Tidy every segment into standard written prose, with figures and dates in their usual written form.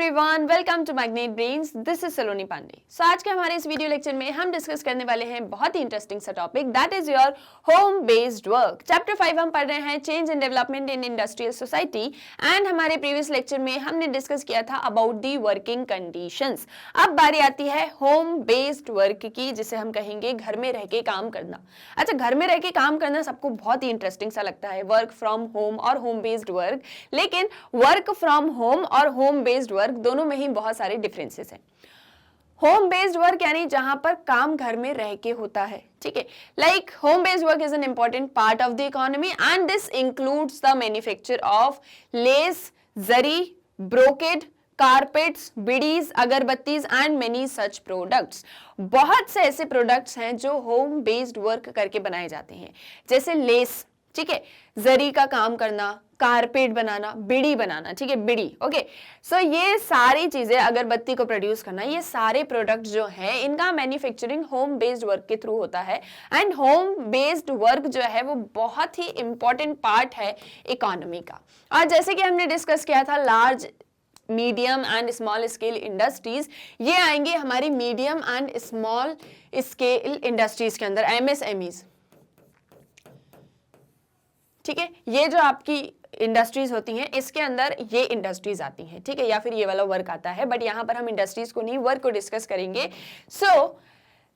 Everyone, welcome to magnet brains. This is Saloni Pandey. So आज के हमारे इस वीडियो लेक्चर में हम डिस्कस करने वाले हैं बहुत ही इंटरेस्टिंग सा topic, that is your home based work. Chapter 5 हम पढ़ रहे हैं change and development in industrial society and हमारे प्रीवियस लेक्चर में हमने डिस्कस किया था अबाउट दी वर्किंग कंडीशंस। अब बारी आती है होम बेस्ड वर्क की, जिसे हम कहेंगे घर में रह के काम करना। अच्छा, घर में रह के काम करना सबको बहुत ही इंटरेस्टिंग सा लगता है, वर्क फ्रॉम होम और होम बेस्ड वर्क। लेकिन वर्क फ्रॉम होम और होम बेस्ड वर्क दोनों में ही बहुत सारे डिफरेंसेस हैं। होम बेस्ड वर्क यानी जहां पर काम घर में रह के होता है, ठीक है। Like home based work is an important part of the economy and this includes the manufacture of lace, zari, brocade, carpets, bidis, agarbattis and many such products. बहुत से ऐसे प्रोडक्ट्स हैं जो होम बेस्ड वर्क करके बनाए जाते हैं, जैसे लेस, ठीक है, जरी का काम करना, कारपेट बनाना, बिड़ी बनाना, ठीक है, बिड़ी, ओके। सो ये सारी चीजें, अगरबत्ती को प्रोड्यूस करना, ये सारे प्रोडक्ट जो हैं इनका मैन्युफैक्चरिंग होम बेस्ड वर्क के थ्रू होता है। एंड होम बेस्ड वर्क जो है वो बहुत ही इंपॉर्टेंट पार्ट है इकोनॉमी का। और जैसे कि हमने डिस्कस किया था, large, medium and small scale industries, ये आएंगे हमारी medium and small scale industries के अंदर, एमएसएमईज, ठीक है। ये जो आपकी इंडस्ट्रीज होती हैं इसके अंदर ये इंडस्ट्रीज आती हैं, ठीक है, या फिर ये वाला वर्क आता है, बट यहां पर हम इंडस्ट्रीज को नहीं, वर्क को डिस्कस करेंगे। So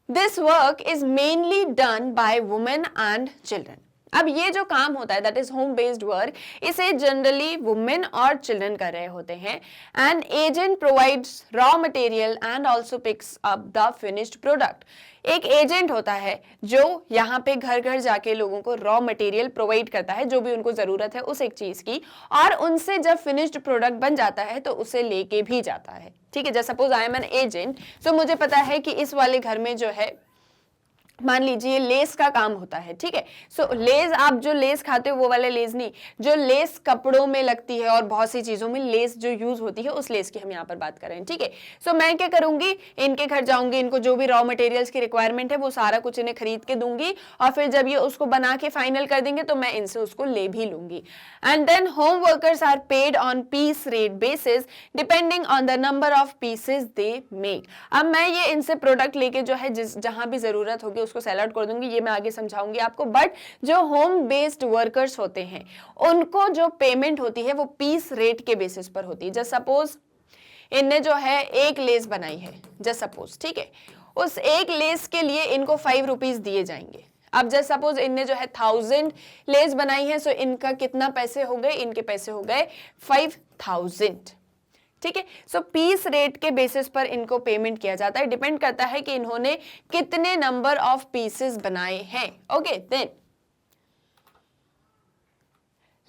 this work is mainly done by women and children. अब ये जो काम होता है that is home based work, इसे जनरली वुमेन और चिल्ड्रन कर रहे होते हैं। And agent provides raw material and also picks up the finished product. एक एजेंट होता है जो यहाँ पे घर घर जाके लोगों को रॉ मटेरियल प्रोवाइड करता है, जो भी उनको जरूरत है उस एक चीज की, और उनसे जब फिनिश्ड प्रोडक्ट बन जाता है तो उसे लेके भी जाता है, ठीक है। जैसे suppose I am an agent, so मुझे पता है कि इस वाले घर में जो है, मान लीजिए लेस का काम होता है, ठीक है। सो लेस, आप जो लेस खाते हो वो वाले लेस नहीं, जो लेस कपड़ों में लगती है और बहुत सी चीजों में लेस जो यूज होती है उस लेस की हम यहाँ पर बात कर रहे हैं, ठीक है। सो मैं क्या करूंगी, इनके घर जाऊंगी, इनको जो भी रॉ मटेरियल्स की रिक्वायरमेंट है वो सारा कुछ इन्हें खरीद के दूंगी, और फिर जब ये उसको बना के फाइनल कर देंगे तो मैं इनसे उसको ले भी लूंगी। And then home workers are paid on piece rate basis depending on the number of pieces they make. अब मैं ये इनसे प्रोडक्ट लेके जो है जहां भी जरूरत होगी उसको सेल आउट कर दूंगी, ये मैं आगे समझाऊंगी आपको। बट जो होम बेस्ड वर्कर्स होते हैं उनको जो पेमेंट होती है वो पीस रेट के बेसिस पर होती है। जैसे सपोज इनने जो है एक लेस बनाई है, जैसे सपोज, ठीक है, उस एक लेस के लिए इनको 5 रुपीज दिए जाएंगे। अब जैसे सपोज इनने जो है 1000 लेस बनाई है, सो इनका कितना पैसे हो गए, इनके पैसे हो गए 5000, ठीक है। सो पीस रेट के बेसिस पर इनको पेमेंट किया जाता है, डिपेंड करता है कि इन्होंने कितने नंबर ऑफ पीसेस बनाए हैं, okay. Then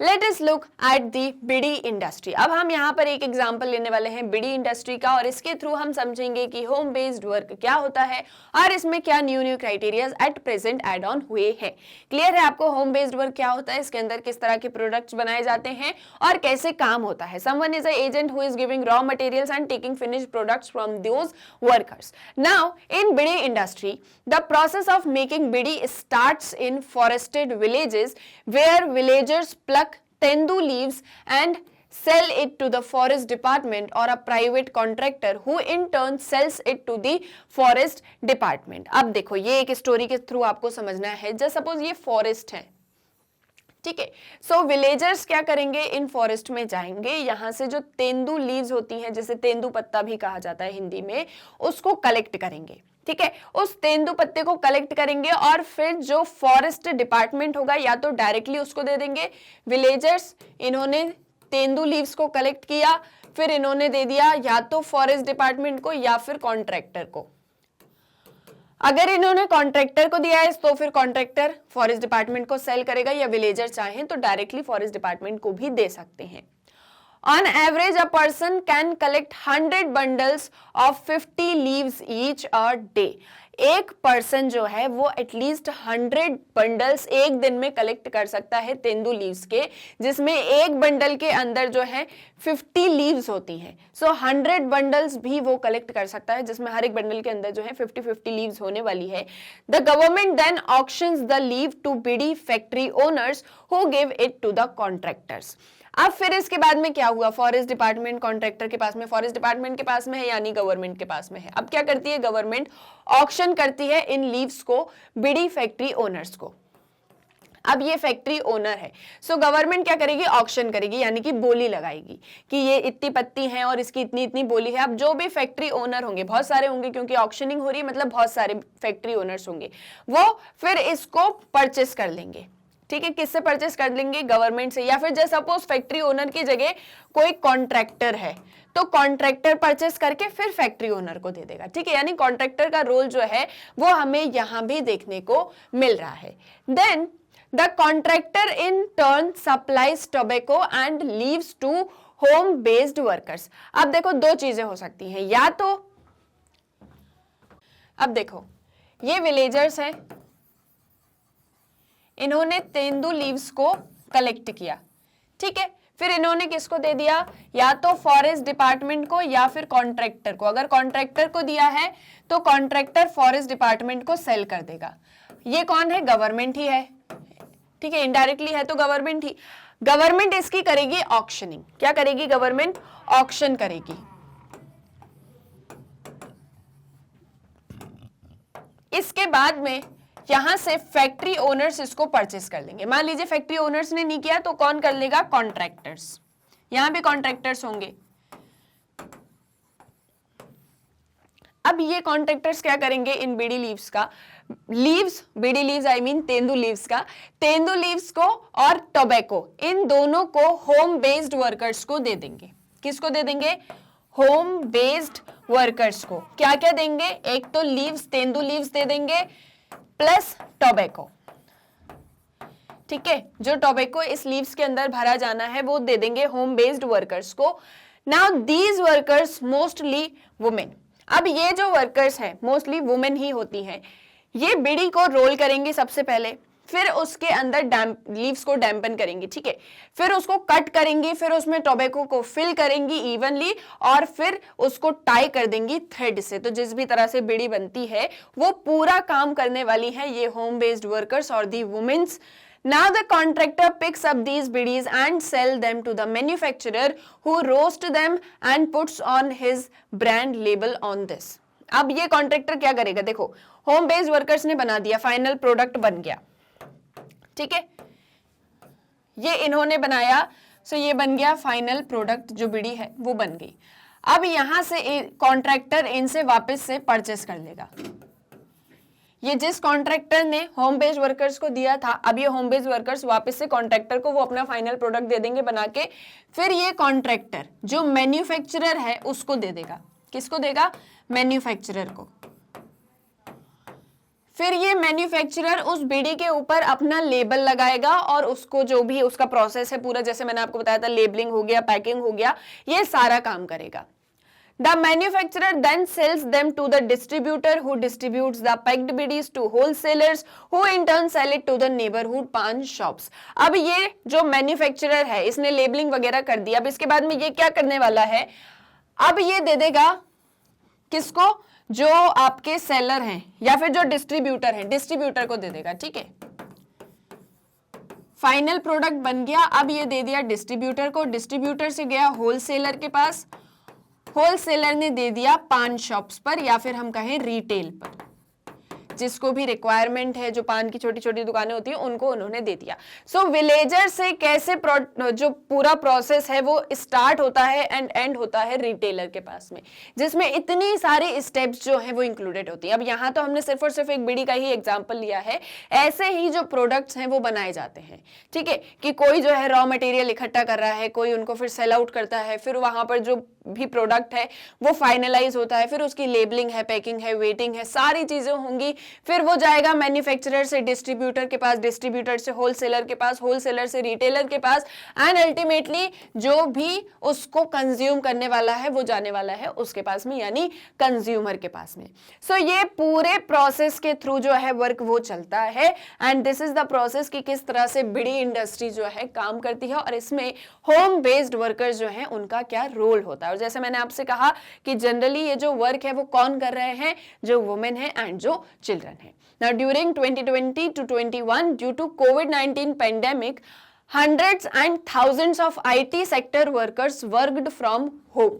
let us look at the bidi industry. अब हम यहाँ पर एक एग्जांपल लेने वाले हैं बिड़ी इंडस्ट्री का, और इसके थ्रू हम समझेंगे कि होम बेस्ड वर्क क्या होता है और इसमें क्या new criterias at present add on हुए हैं। क्लियर है आपको होम बेस्ड वर्क क्या होता है, इसके अंदर किस तरह के प्रोडक्ट्स बनाए जाते हैं और कैसे काम होता है। Someone is a agent who is giving raw materials and taking finished products from those workers. Now in bidi industry the process of making bidi starts in forested villages where villagers pluck tendu leaves and sell it to the forest department or a private contractor who in turn sells it to the forest department। अब देखो ये एक story के through आपको समझना है। जैसे suppose ये फॉरेस्ट है, ठीक है। सो विलेजर्स क्या करेंगे, इन फॉरेस्ट में जाएंगे, यहाँ से जो तेंदू लीव्स होती हैं, जैसे तेंदू पत्ता भी कहा जाता है हिंदी में, उसको कलेक्ट करेंगे, ठीक है। उस तेंदू पत्ते को कलेक्ट करेंगे और फिर जो फॉरेस्ट डिपार्टमेंट होगा या तो डायरेक्टली उसको दे देंगे। विलेजर्स, इन्होंने तेंदू लीव्स को कलेक्ट किया, फिर इन्होंने दे दिया या तो फॉरेस्ट डिपार्टमेंट को या फिर कॉन्ट्रैक्टर को। अगर इन्होंने कॉन्ट्रैक्टर को दिया है तो फिर कॉन्ट्रैक्टर फॉरेस्ट डिपार्टमेंट को सेल करेगा, या विलेजर चाहें तो डायरेक्टली फॉरेस्ट डिपार्टमेंट को भी दे सकते हैं। On average, a person can collect 100 bundles of 50 leaves each a day. एक पर्सन जो है वो एटलीस्ट 100 बंडल्स एक दिन में कलेक्ट कर सकता है तेंदू लीव्स के, जिसमें एक बंडल के अंदर जो है 50 लीव्स होती हैं। सो 100 बंडल्स भी वो कलेक्ट कर सकता है, जिसमें हर एक बंडल के अंदर जो है 50-50 लीव्स होने वाली है। The government then auctions the leave to bidi factory owners who give it to the contractors. अब फिर इसके बाद में क्या हुआ, फॉरेस्ट डिपार्टमेंट कॉन्ट्रैक्टर के पास में, फॉरेस्ट डिपार्टमेंट के पास में है यानी गवर्नमेंट के पास में है। अब क्या करती है गवर्नमेंट, ऑक्शन करती है इन लीव्स को बिडी फैक्ट्री ओनर्स को। अब ये फैक्ट्री ओनर है, सो गवर्नमेंट क्या करेगी, ऑक्शन करेगी यानी कि बोली लगाएगी कि ये इतनी पत्ती है और इसकी इतनी इतनी बोली है। अब जो भी फैक्ट्री ओनर होंगे, बहुत सारे होंगे क्योंकि ऑक्शनिंग हो रही है मतलब बहुत सारे फैक्ट्री ओनर्स होंगे, वो फिर इसको परचेस कर लेंगे। ठीक है, किससे परचेस कर लेंगे, गवर्नमेंट से, या फिर जैसे सपोज फैक्ट्री ओनर की जगह कोई कॉन्ट्रैक्टर है तो कॉन्ट्रैक्टर परचेस करके फिर फैक्ट्री ओनर को दे देगा। ठीक है, यानी कॉन्ट्रैक्टर का रोल जो है वो हमें यहां भी देखने को मिल रहा है। Then the contractor in turn supplies tobacco and leaves to home based workers। अब देखो दो चीजें हो सकती हैं, या तो अब देखो ये विलेजर्स हैं, इन्होंने तेंदू लीव्स को कलेक्ट किया, ठीक है, फिर इन्होंने किसको दे दिया, या तो फॉरेस्ट डिपार्टमेंट को या फिर कॉन्ट्रैक्टर को। अगर कॉन्ट्रैक्टर को दिया है तो कॉन्ट्रैक्टर फॉरेस्ट डिपार्टमेंट को सेल कर देगा। ये कौन है, गवर्नमेंट ही है। ठीक है, इनडायरेक्टली है तो गवर्नमेंट ही, गवर्नमेंट इसकी करेगी ऑक्शनिंग। क्या करेगी गवर्नमेंट, ऑक्शन करेगी। इसके बाद में यहां से फैक्ट्री ओनर्स इसको परचेस कर लेंगे। मान लीजिए फैक्ट्री ओनर्स ने नहीं किया तो कौन कर लेगा, कॉन्ट्रैक्टर्स। यहां भी कॉन्ट्रैक्टर्स होंगे। अब ये कॉन्ट्रैक्टर्स क्या करेंगे, इन बीड़ी लीव्स का, leaves, bidi leaves I mean tendu leaves का, तेंदू लीव्स को और टोबैको, इन दोनों को होम बेस्ड वर्कर्स को दे देंगे। किसको दे देंगे, होम बेस्ड वर्कर्स को। क्या क्या देंगे, एक तो लीव्स, तेंदू लीव्स दे देंगे प्लस टोबैको। ठीक है, जो टोबैको इस लीव्स के अंदर भरा जाना है वो दे देंगे होम बेस्ड वर्कर्स को। Now these workers mostly women. अब ये जो वर्कर्स हैं मोस्टली वुमेन ही होती हैं। ये बीड़ी को रोल करेंगी सबसे पहले, फिर उसके अंदर लीव्स को डैम्पन करेंगी। ठीक है, फिर उसको कट करेंगी, फिर उसमें टोबैको को फिल करेंगी इवनली और फिर उसको टाई कर देंगी थ्रेड से। तो जिस भी तरह से बीड़ी बनती है वो पूरा काम करने वाली है ये होम बेस्ड वर्कर्स और दी women's. Now the contractor picks up these bidis and sell them to the manufacturer who roast them and puts on his brand label on this। अब ये कॉन्ट्रैक्टर क्या करेगा, देखो होम बेस्ड वर्कर्स ने बना दिया, final product बन गया। ठीक है, ये इन्होंने बनाया, सो ये बन गया फाइनल प्रोडक्ट, जो बीड़ी है वो बन गई। अब यहां से कॉन्ट्रैक्टर इनसे वापस से परचेस कर लेगा। ये जिस कॉन्ट्रैक्टर ने होम बेस्ड वर्कर्स को दिया था, अब ये होम बेस्ड वर्कर्स वापस से कॉन्ट्रैक्टर को वो अपना फाइनल प्रोडक्ट दे देंगे बना के। फिर ये कॉन्ट्रैक्टर जो मैन्युफैक्चरर है उसको दे देगा। किसको देगा, मैन्युफैक्चरर को। फिर ये मैन्युफैक्चरर उस बीड़ी के ऊपर अपना लेबल लगाएगा और उसको जो भी उसका प्रोसेस है पूरा, जैसे मैंने आपको बताया था, लेबलिंग हो गया, पैकिंग हो गया, ये सारा काम करेगा। The manufacturer then sells them to the distributor who distributes the packed bidis to wholesalers who in turn sell it to the neighborhood pan shops। अब ये जो मैन्युफैक्चरर है इसने लेबलिंग वगैरह कर दिया। अब इसके बाद में ये क्या करने वाला है, अब ये दे देगा किसको, जो आपके सेलर हैं या फिर जो डिस्ट्रीब्यूटर हैं, डिस्ट्रीब्यूटर को दे देगा। ठीक है, फाइनल प्रोडक्ट बन गया, अब ये दे दिया डिस्ट्रीब्यूटर को, डिस्ट्रीब्यूटर से गया होलसेलर के पास, होलसेलर ने दे दिया पान शॉप्स पर या फिर हम कहें रिटेल पर, जिसको भी रिक्वायरमेंट है, जो पान की छोटी छोटी दुकानें होती हैं उनको उन्होंने दे दिया। सो विलेजर से कैसे जो पूरा प्रोसेस है वो स्टार्ट होता है एंड एंड होता है रिटेलर के पास में, जिसमें इतनी सारी स्टेप्स जो है वो इंक्लूडेड होती है। अब यहाँ तो हमने सिर्फ और सिर्फ एक बीड़ी का ही एग्जाम्पल लिया है, ऐसे ही जो प्रोडक्ट्स हैं वो बनाए जाते हैं। ठीक है, कि कोई जो है रॉ मटेरियल इकट्ठा कर रहा है, कोई उनको फिर सेल आउट करता है, फिर वहां पर जो भी प्रोडक्ट है वो फाइनलाइज होता है, फिर उसकी लेबलिंग है, पैकिंग है, वेटिंग है, सारी चीजें होंगी। फिर वो जाएगा मैन्युफैक्चरर से डिस्ट्रीब्यूटर के पास, डिस्ट्रीब्यूटर से होलसेलर के पास, होलसेलर से रिटेलर के पास, एंड अल्टीमेटली जो भी उसको कंज्यूम करने वाला है वो जाने वाला है उसके पास में, यानी कंज्यूमर के पास में। सो ये पूरे प्रोसेस के थ्रू जो है वर्क वो चलता है and this is the process कि किस तरह से बीड़ी इंडस्ट्री जो है काम करती है और इसमें होम बेस्ड वर्कर्स जो है उनका क्या रोल होता है। और जैसे मैंने आपसे कहा कि जनरली ये जो वर्क है वो कौन कर रहे हैं, जो वुमेन है एंड जो चिल्ड्रन है। Now during 2020 to 21 due to COVID-19 pandemic, hundreds and thousands of IT sector workers worked from home.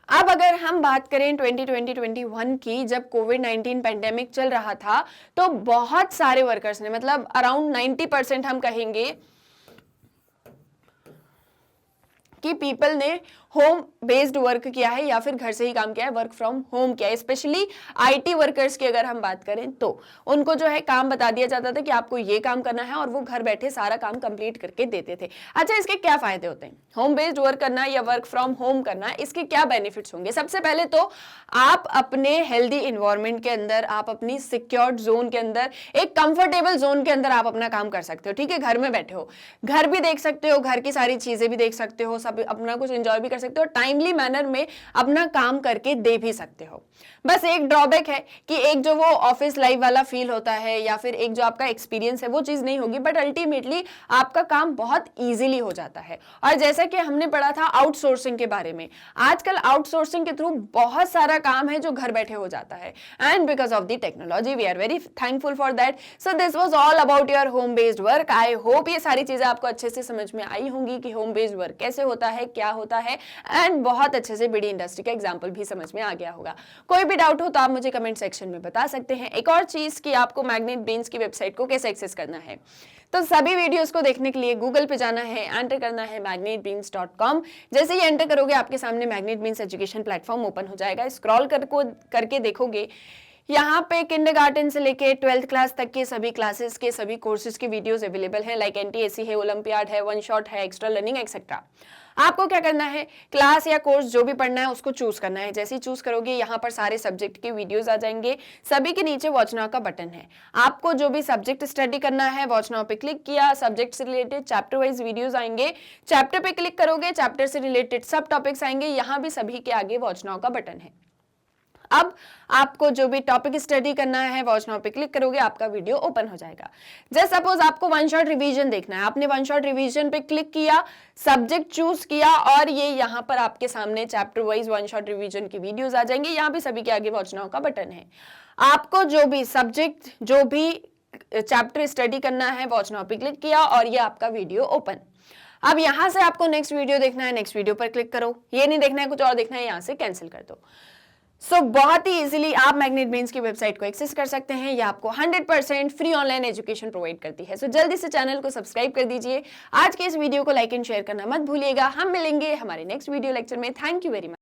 अब अगर हम बात करें 2020-2021 की, जब कोविड-19 पेंडेमिक चल रहा था, तो बहुत सारे वर्कर्स ने, मतलब अराउंड 90% हम कहेंगे कि पीपल ने होम बेस्ड वर्क किया है या फिर घर से ही काम किया है, वर्क फ्रॉम होम किया है। स्पेशली आईटी वर्कर्स की अगर हम बात करें तो उनको जो है काम बता दिया जाता था कि आपको ये काम करना है और वो घर बैठे सारा काम कंप्लीट करके देते थे। अच्छा, इसके क्या फायदे होते हैं? होम बेस्ड वर्क करना या वर्क फ्रॉम होम करना, इसके क्या बेनिफिट्स होंगे? सबसे पहले तो आप अपने हेल्दी इन्वायरमेंट के अंदर, आप अपनी सिक्योर्ड जोन के अंदर, एक कंफर्टेबल जोन के अंदर आप अपना काम कर सकते हो। ठीक है, घर में बैठे हो, घर भी देख सकते हो, घर की सारी चीजें भी देख सकते हो, सब अपना कुछ एंजॉय भी कर सकते हो, टाइमली मैनर में अपना काम करके दे भी सकते हो। बस एक ड्रॉबैक है कि एक जो वो ऑफिस लाइफ वाला फील होता है या फिर एक जो आपका एक्सपीरियंस है वो चीज नहीं होगी, बट अल्टीमेटली आपका काम बहुत इजीली हो जाता है। और जैसा कि हमने पढ़ा था आउटसोर्सिंग के बारे में, आजकल आउटसोर्सिंग के थ्रू बहुत सारा काम है जो घर बैठे हो जाता है, and because of the technology we are very thankful for that. So this was all about your home based work. I hope ये सारी चीजें आपको अच्छे से समझ में आई होंगी कि होम बेस्ड वर्क कैसे होता है, क्या होता है, एंड बहुत अच्छे से बीडी इंडस्ट्री का एग्जांपल भी समझ में आ गया होगा। कोई भी डाउट हो तो आप मुझे कमेंट सेक्शन में बता सकते हैं। एक और चीज कि आपको मैग्नेट ब्रेन्स की वेबसाइट को कैसे एक्सेस करना है, तो सभी वीडियोस को देखने के लिए गूगल पे जाना है, एंटर करना है magnetbeans.com। जैसे ही एंटर करोगे आपके सामने magnet brains education platform open हो जाएगा। स्क्रॉल करके देखोगे, यहाँ पे किंडरगार्टन से लेके 12th क्लास तक के सभी क्लासेस के सभी कोर्सेज की वीडियोस अवेलेबल हैं, लाइक NTSC है, ओलंपियाड है, वन शॉट है, एक्स्ट्रा लर्निंग एक्सेट्रा। आपको क्या करना है, क्लास या कोर्स जो भी पढ़ना है उसको चूज करना है। जैसे ही चूज करोगे यहाँ पर सारे सब्जेक्ट के वीडियोस आ जाएंगे, सभी के नीचे वॉच नाउ का बटन है। आपको जो भी सब्जेक्ट स्टडी करना है, वॉच नाउ पे क्लिक किया, सब्जेक्ट से रिलेटेड चैप्टर वाइज वीडियोस आएंगे, चैप्टर पे क्लिक करोगे, चैप्टर से रिलेटेड सब टॉपिक्स आएंगे, यहाँ भी सभी के आगे वॉच नाउ का बटन है। अब आपको जो भी टॉपिक स्टडी करना है, वॉच नाउ पे क्लिक करोगे, आपका वीडियो ओपन हो जाएगा। जैसे सपोज आपको वन शॉट रिवीजन देखना है, आपने वन शॉट रिवीजन पे क्लिक किया, सब्जेक्ट चूज किया, और ये यहाँ पर आपके सामने chapter wise one shot revision की वीडियोस आ जाएंगे, यहाँ भी सभी के आगे वॉच नाउ का बटन है। आपको जो भी सब्जेक्ट, जो भी चैप्टर स्टडी करना है, वॉच नाउ पे क्लिक किया और ये आपका वीडियो ओपन। अब यहाँ से आपको नेक्स्ट वीडियो देखना है, नेक्स्ट वीडियो पर क्लिक करो, ये नहीं देखना है कुछ और देखना है, यहाँ से कैंसिल कर दो। बहुत ही इजीली आप मैग्नेट ब्रेन्स की वेबसाइट को एक्सेस कर सकते हैं। ये आपको 100% फ्री ऑनलाइन एजुकेशन प्रोवाइड करती है। जल्दी से चैनल को सब्सक्राइब कर दीजिए। आज के इस वीडियो को लाइक एंड शेयर करना मत भूलिएगा। हम मिलेंगे हमारे नेक्स्ट वीडियो लेक्चर में। Thank you very much.